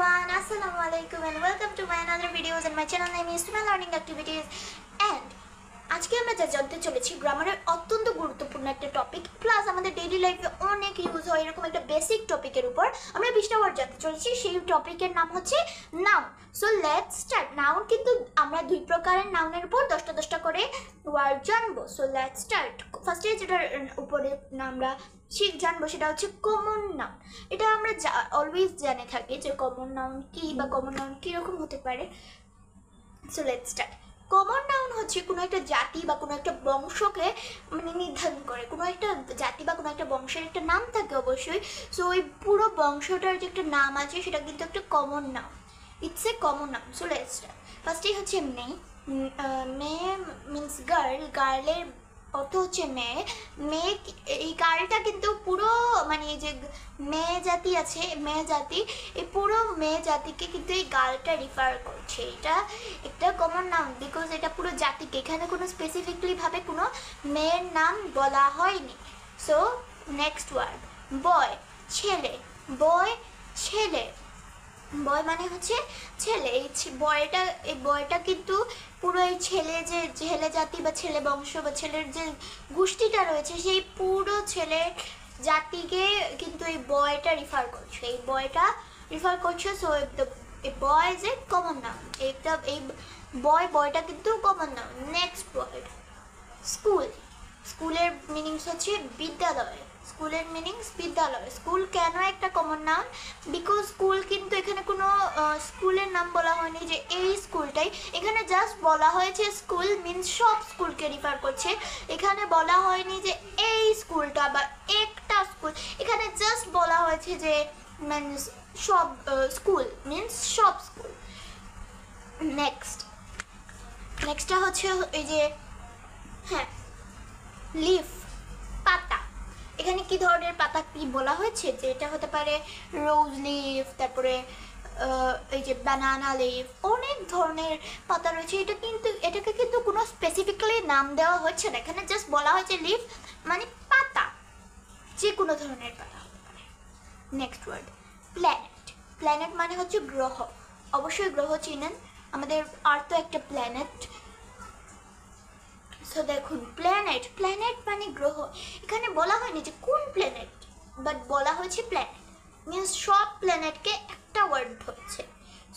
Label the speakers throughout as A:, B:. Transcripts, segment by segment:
A: everyone, Assalamualaikum and welcome to my another videos and my channel name is Suma Learning Activities and আজকে আমরা যা জানতে চলেছি গ্রামারের অত্যন্ত গুরুত্বপূর্ণ একটা টপিক প্লাস আমাদের ডেইলি লাইফে অনেক ইউজ হয় এরকম একটা বেসিক টপিকের উপর আমরা 20টা ওয়ার্ড জানতে চলেছি। সেই টপিকের নাম হচ্ছে noun. So let's start. Noun কিন্তু আমরা দুই প্রকারের নাউনের উপর 10টা করে ওয়ার্ড জানবো। So let's start. ফার্স্টে যেটার উপরে আমরা জানবো সেটা হচ্ছে কমন নাউন। এটা আমরা অলওয়েজ জেনে থাকি যে কমন নাউন কি বা কমন নাউন কীরকম হতে পারে। So let's start. Common noun হচ্ছে কোনো একটা জাতি বা কোনো একটা বংশকে নির্ধারণ করে। কোনো একটা জাতি বা কোনো একটা বংশের একটা নাম থাকে অবশ্যই। সো ওই পুরো বংশটার যে একটা নাম আছে সেটা কিন্তু একটা common noun. It's a common noun. So let's start. ফার্স্টেই হচ্ছে মেয়ে। মেয়ে মিন্স গার্ল। গার্লের অর্থ হচ্ছে মেয়ে। মেয়ে এই গার্লটা কিন্তু পুরো এই যে মেয়ে জাতি আছে, মেয়ে জাতি, এই পুরো মেয়ে জাতিকে কিন্তু এই গার্লটা রিফার করছে। এটা একটা কমন নাউন বিকজ এটা পুরো জাতিকে, এখানে কোনো স্পেসিফিকলিভাবে কোনো মেয়ের নাম বলা হয়নি। সো নেক্সট ওয়ার্ড বয়, ছেলে। বয় ছেলে। বয় মানে হচ্ছে ছেলে। এই বয়টা কিন্তু পুরো এই ছেলে যে ছেলে জাতি বা ছেলে বংশ বা ছেলের যে গোষ্ঠীটা রয়েছে সেই পুরো ছেলের জাতিকে কিন্তু এই বয়টা রিফার করছে। এই বয়টা রিফার করছে। সো এই boy is a common noun. এই বয়টা কিন্তু common noun. Next word school. স্কুলের মিনিংস হচ্ছে বিদ্যালয়। স্কুলের মিনিংস বিদ্যালয়। স্কুল কেন একটা কমন নাউন? বিকজ স্কুল কিন্তু এখানে কোনো স্কুলের নাম বলা হয়নি যে এই স্কুলটাই, এখানে জাস্ট বলা হয়েছে স্কুল মিনস সব স্কুলকে রিফার করছে। এখানে বলা হয়নি যে এই স্কুলটা বা একটা স্কুল, এখানে জাস্ট বলা হয়েছে যে মিনস সব স্কুল মিনস সব স্কুল। নেক্সটটা হচ্ছে এই যে লিফ, পাতা। এখানে কি ধরনের পাতা কি বলা হয়েছে যে এটা হতে পারে রোজ লিফ, তারপরে এই যে ব্যানানা লিফ, অনেক ধরনের পাতা রয়েছে। এটাকে কিন্তু কোনো স্পেসিফিক্যালি নাম দেওয়া হচ্ছে না, এখানে জাস্ট বলা হয়েছে লিফ মানে পাতা, যে কোনো ধরনের পাতা হতে পারে। Next word planet. প্ল্যানেট মানে হচ্ছে গ্রহ। অবশ্যই গ্রহ চিনেন, আমাদের আর্থ একটা প্ল্যানেট। সো দেখুন প্ল্যানেট মানে গ্রহ। এখানে বলা হয়নি যে কোন প্ল্যানেট, বাট বলা হয়েছে প্ল্যানেট মিনস সব প্ল্যানেটকে একটা ওয়ার্ড ধরছে।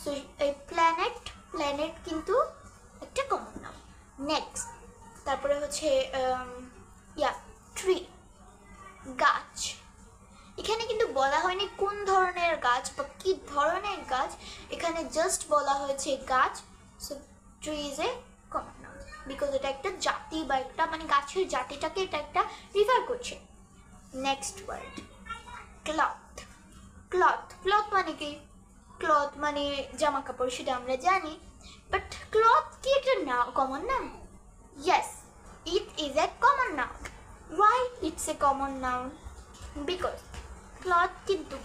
A: সো এই প্ল্যানেট কিন্তু একটা কমন নাউন। নেক্সট তারপরে হচ্ছে ট্রি, গাছ। এখানে কিন্তু বলা হয়নি কোন ধরনের গাছ বা কী ধরনের গাছ, এখানে জাস্ট বলা হয়েছে গাছ। So tree is a common noun because এটা একটা জাতি বা একটা গাছের জাতিটাকে এটা একটা রিফার করছে। নেক্সট ওয়ার্ড ক্লথ মানে কি? ক্লথ মানে জামা কাপড়, সেটা আমরা জানি, বাট ক্লথ কি একটা common noun? Yes, it is a common noun. Why it's a common noun? Because cloth কিন্তু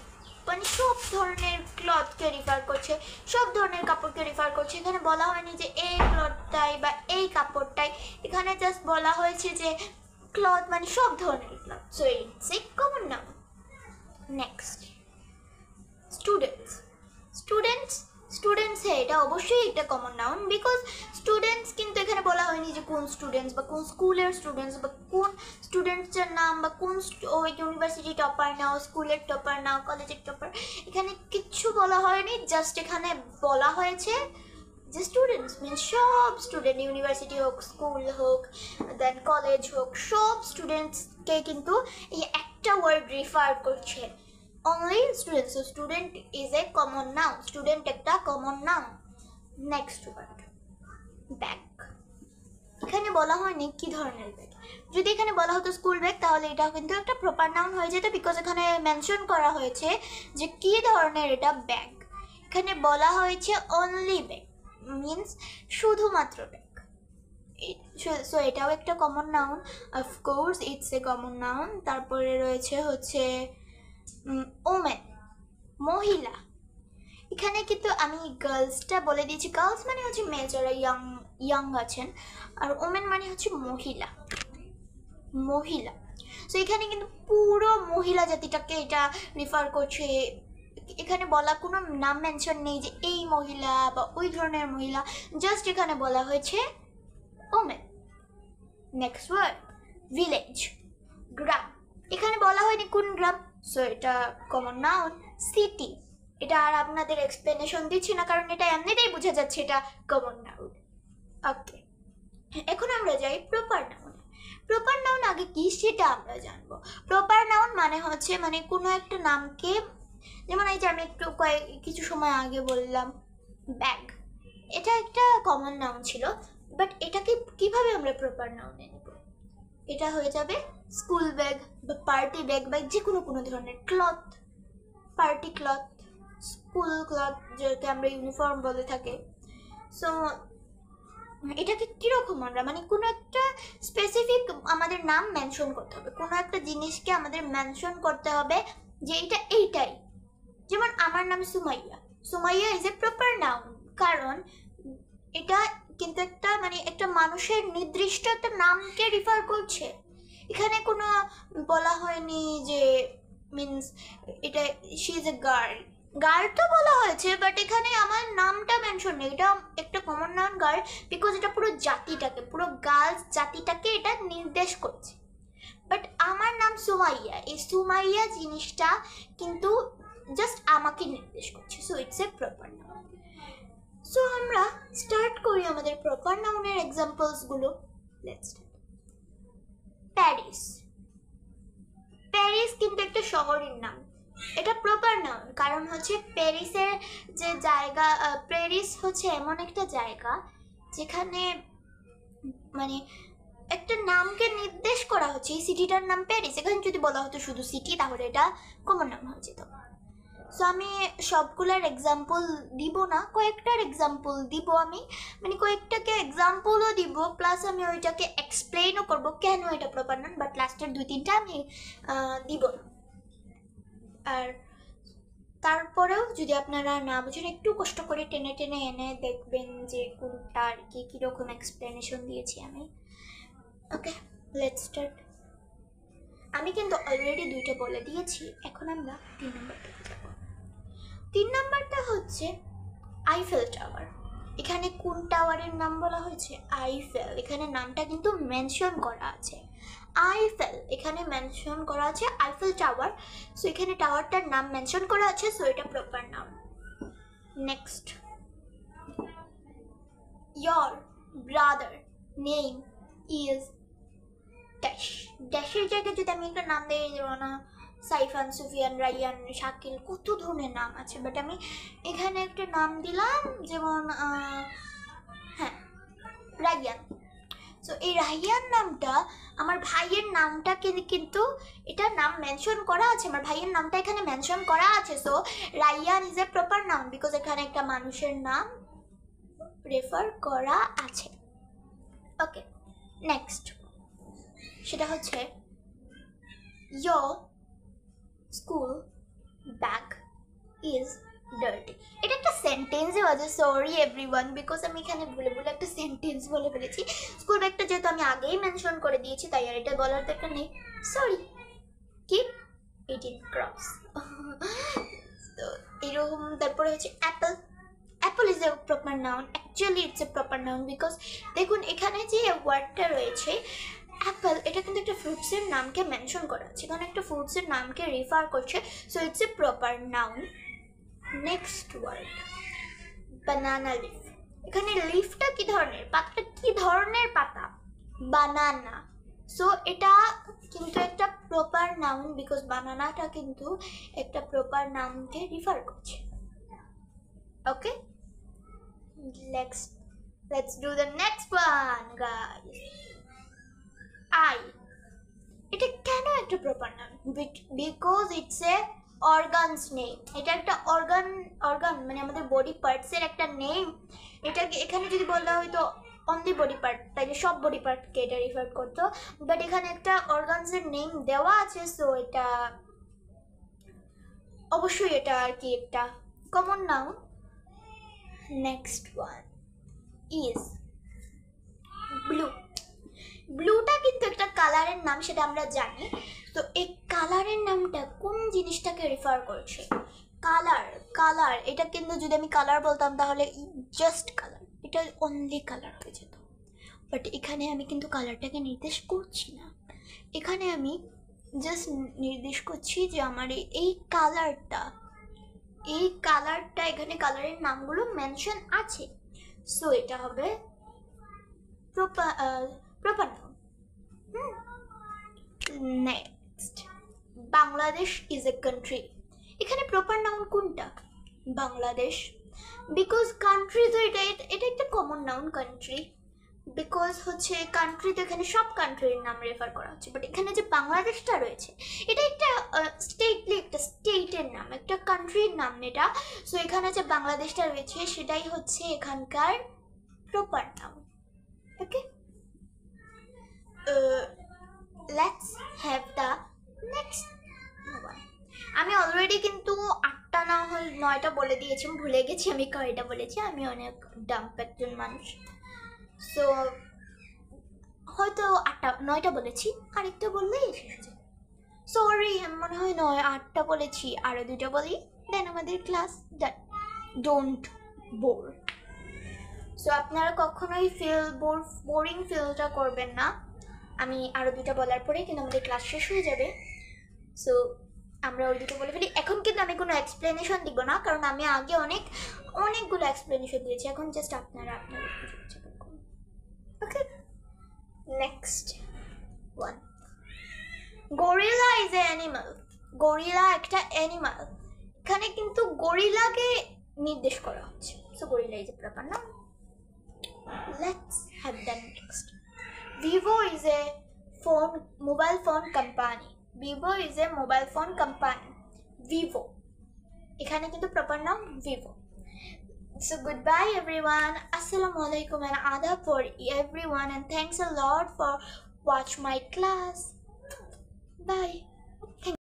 A: সব ধরনের ক্লথকে রিফার করছে, সব ধরনের কাপড়কে রিফার করছে। এখানে বলা হয়নি যে এই ক্লথটাই বা এই কাপড়টাই, এখানে জাস্ট বলা হয়েছে যে ক্লথ মানে সব ধরনের cloth. So it's A common noun. Next students এটা অবশ্যই একটা কমন নাউন বিকজ স্টুডেন্টস কিন্তু এখানে বলা হয়নি যে কোন স্টুডেন্টস বা কোন স্কুলের স্টুডেন্টস বা কোন স্টুডেন্টসের নাম বা কোন ইউনিভার্সিটি টপার নাও, স্কুলের টপার নাও, কলেজের টপার, এখানে কিচ্ছু বলা হয়নি। জাস্ট এখানে বলা হয়েছে যে স্টুডেন্টস মিনস সব স্টুডেন্ট, ইউনিভার্সিটি হোক, স্কুল হোক, দেন কলেজ হোক, সব স্টুডেন্টসকে কিন্তু এই একটা ওয়ার্ড রিফার করছে। Only students. So student is a common noun. Student একটা common noun. Next word bag. এখানে বলা হয়নি কি ধরনের ব্যাগ। যদি এখানে বলা হতো স্কুল ব্যাগ তাহলে এটা কিন্তু একটা প্রপার নাউন হয়ে যেত বিকজ এখানে মেনশন করা হয়েছে যে কি ধরনের এটা ব্যাগ। এখানে বলা হয়েছে অনলি ব্যাগ মিনস শুধুমাত্র ব্যাগ। সো এটাও একটা common noun. Of course it's a common noun. তারপরে রয়েছে হচ্ছে ওমেন, মহিলা। এখানে কিন্তু আমি গার্লসটা বলে দিয়েছি। গার্লস মানে হচ্ছে মেয়ে যারা ইয়াং আছেন, আর ওমেন মানে হচ্ছে মহিলা। সো এখানে কিন্তু পুরো মহিলা জাতিটাকে এটা রিফার করছে। এখানে বলা কোনো নাম মেনশন নেই যে এই মহিলা বা ওই ধরনের মহিলা, জাস্ট এখানে বলা হয়েছে ওমেন। নেক্সট ওয়ার্ড ভিলেজ, গ্রাম, এখানে বলা হয়নি কোন গ্রাম, সো এটা কমন নাউন। সিটি, এটা আর আপনাদের এক্সপ্লেনেশন দিচ্ছি না কারণ এটা এমনিতেই বোঝা যাচ্ছে এটা কমন নাউন। ওকে, এখন আমরা যাই প্রপার নাউন। প্রপার নাউন আগে কি সেটা আমরা জানবো। প্রপার নাউন মানে হচ্ছে মানে কোনো একটা নামকে, যেমন এই যে আমি একটু কিছু সময় আগে বললাম ব্যাগ, এটা একটা কমন নাউন ছিল, বাট এটাকে কিভাবে আমরা প্রপার নাউনে নেব? এটা হয়ে যাবে স্কুল ব্যাগ বা পার্টি ব্যাগ বা যে কোনো ধরনের cloth, party cloth, school cloth যেটাকে আমরা ইউনিফর্ম বলে থাকি। সো এটাকে কীরকম আমরা মানে কোনো একটা স্পেসিফিক আমাদের নাম মেনশন করতে হবে, কোনো একটা জিনিসকে আমাদের মেনশন করতে হবে যে এটা এইটাই। যেমন আমার নাম Sumaiya, Sumaiya is a proper noun, কারণ এটা কিন্তু একটা মানে একটা মানুষের নির্দিষ্ট একটা নামকে রিফার করছে। এখানে কোনো বলা হয়নি যে মিনস এটা she is a girl, girl তো বলা হয়েছে বাট এখানে আমার নামটা মেনশন নেই। এটা একটা কমন নাউন গার্ল বিকজ এটা পুরো জাতিটাকে, পুরো গার্লস জাতিটাকে এটা নির্দেশ করছে। বাট আমার নাম সুমাইয়া, এই সুমাইয়া জিনিসটা কিন্তু জাস্ট আমাকে নির্দেশ করছে, so it's a proper noun. So আমরা স্টার্ট করি আমাদের প্রপার নাউনের এক্সাম্পলসগুলো। Let's start. প্যারিস, প্যারিস কিন্তু একটা শহরের নাম, এটা প্রপার নাউন কারণ হচ্ছে প্যারিসের যে জায়গা, প্যারিস হচ্ছে এমন একটা জায়গা যেখানে মানে একটা নামকে নির্দেশ করা হচ্ছে, এই সিটিটার নাম প্যারিস। এখানে যদি বলা হতো শুধু সিটি তাহলে এটা কমন নাউন হয়ে যেত। সো আমি সবগুলোর এক্সাম্পল দিব না, কয়েকটার এক্সাম্পল দিব আমি, মানে কয়েকটাকে এক্সাম্পলও দিব প্লাস আমি ওইটাকে এক্সপ্লেইনও করবো কেন এটা প্রপার নাউন, বাট লাস্টের 2-3টা আমি দিব না। আর তারপরেও যদি আপনারা না বুঝেন একটু কষ্ট করে টেনে টেনে এনে দেখবেন যে কোনটা আর কি কীরকম এক্সপ্লেনেশন দিয়েছি আমি। ওকে, লেটস স্টার্ট। আমি কিন্তু অলরেডি 2টা বলে দিয়েছি, এখন আমরা 3 নম্বরটা যাব। 3 নম্বরটা হচ্ছে আইফেল টাওয়ার। এখানে কোন টাওয়ারের নাম বলা হয়েছে? আইফেল। এখানে নামটা কিন্তু মেনশন করা আছে, আইফেল এখানে মেনশন করা আছে, আইফেল টাওয়ার। সো এখানে টাওয়ারটার নাম মেনশন করা আছে, সো এটা proper noun. Next, your brother name is dash. ড্যাশের জায়গায় যদি আমি একটা নাম দিয়ে দেবো না, সাইফান, সুফিয়ান, রাইয়ান, শাকিল, কত ধরনের নাম আছে, বাট আমি এখানে একটা নাম দিলাম যেমন হ্যাঁ রাইয়ান। সো এই রাইয়ান নামটা আমার ভাইয়ের নামটাকে কিন্তু এটা নাম মেনশন করা আছে, আমার ভাইয়ের নামটা এখানে মেনশন করা আছে। So Rayyan is a proper noun because এখানে একটা মানুষের নাম রেফার করা আছে। ওকে, নেক্সট সেটা হচ্ছে your school bag is dirty। এটা একটা সেন্টেন্সে আছে, সরি এভরিওয়ান বিকজ আমি এখানে ভুলে একটা সেন্টেন্স বলে ফেলেছি। স্কুল ব্যাগটা যেহেতু আমি আগেই মেনশন করে দিয়েছি তাই আর এটা বলার দরকার নেই, সরি। Keep eating crops. তো এরকম। তারপরে হচ্ছে Apple. Apple is a proper noun, actually it's a proper noun because দেখুন এখানে যে ওয়ার্ডটা রয়েছে অ্যাপল, এটা কিন্তু একটা ফ্রুটসের নামকে মেনশন করা আছে, কারণ একটা ফ্রুটসের নামকে রেফার করছে, so it's a proper noun. Next word banana leaf. এখানে লিফটা কি ধরনের, পাতাটা কি ধরনের পাতা? বানানা। সো এটা কিন্তু একটা প্রপার নাউন বিকজ বানানাটা কিন্তু একটা প্রপার নাউনকে রিফার করছে। ওকে, let's do the next one guys. I, এটা কেন একটা proper noun? Because it's a organs name. এটা একটা অর্গান মানে আমাদের বডি পার্টসের একটা নেম। এটাকে এখানে যদি বলা হয়তো অনলি বডি পার্ট তাইলে সব বডি পার্টকে এটা রিফার করতো, বাট এখানে একটা অর্গানসের নেম দেওয়া আছে, সো এটা অবশ্যই এটা আর কি একটা common noun. Next one is blue. ব্লুটা কিন্তু একটা কালারের নাম, সেটা আমরা জানি। তো এই কালারের নামটা কোন জিনিসটাকে রেফার করছে? কালার, কালার এটা কিন্তু যদি আমি কালার বলতাম তাহলে জাস্ট কালার, এটা অনলি কালার হয়ে যেত। বাট এখানে আমি কিন্তু কালারটাকে নির্দেশ করছি না, এখানে আমি জাস্ট নির্দেশ করছি যে আমার এই কালারটা, এই কালারটা, এখানে কালারের নামগুলো মেনশন আছে। সো এটা হবে proper noun. Next, Bangladesh is a country. এখানে প্রপার নাউন কোনটা? বাংলাদেশ, বিকজ কান্ট্রি তো এটা এটা একটা কমন নাউন কান্ট্রি, বিকজ হচ্ছে কান্ট্রি তো এখানে সব কান্ট্রির নাম রেফার করা হচ্ছে। বাট এখানে যে বাংলাদেশটা রয়েছে এটা একটা স্টেটলি, একটা স্টেটের নাম, একটা কান্ট্রির নাম এটা। সো এখানে যে বাংলাদেশটা রয়েছে সেটাই হচ্ছে এখানকার proper noun. Okay, let's have the next one. আমি অলরেডি কিন্তু 8টা না হল 9টা বলে দিয়েছি, ভুলে গেছি আমি কয়টা বলেছি, আমি অনেক ডাম্প একজন মানুষ। সো হয়তো 8টা 9টা বলেছি, আরেকটা বললেই শেষ হয়ে যায়। সরি, আমি মনে হয় 8টা বলেছি, আরও 2টা বলি, দেন আমাদের class done. Don't bore. So আপনারা কখনোই বোরিং ফিলটা করবেন না। আমি আরও 2টা বলার পরে কিন্তু আমাদের ক্লাস শেষ হয়ে যাবে। সো আমরা ওই 2টো বলে ফেলি। এখন কিন্তু আমি কোনো এক্সপ্লেনেশন দিব না, কারণ আমি আগে অনেকগুলো এক্সপ্লেনেশন দিয়েছি, এখন জাস্ট আপনারা okay. Next one, gorilla is a animal. Gorilla একটা অ্যানিমাল, এখানে কিন্তু গরিলাকে নির্দেশ করা হচ্ছে। So gorilla is a proper noun. Let's have the next, Vivo is a mobile phone company. Vivo is a mobile phone company. Vivo এখানে কিন্তু proper নাম Vivo. So goodbye everyone. Assalamualaikum and adab for everyone, and thanks a lot for watch my class. Bye.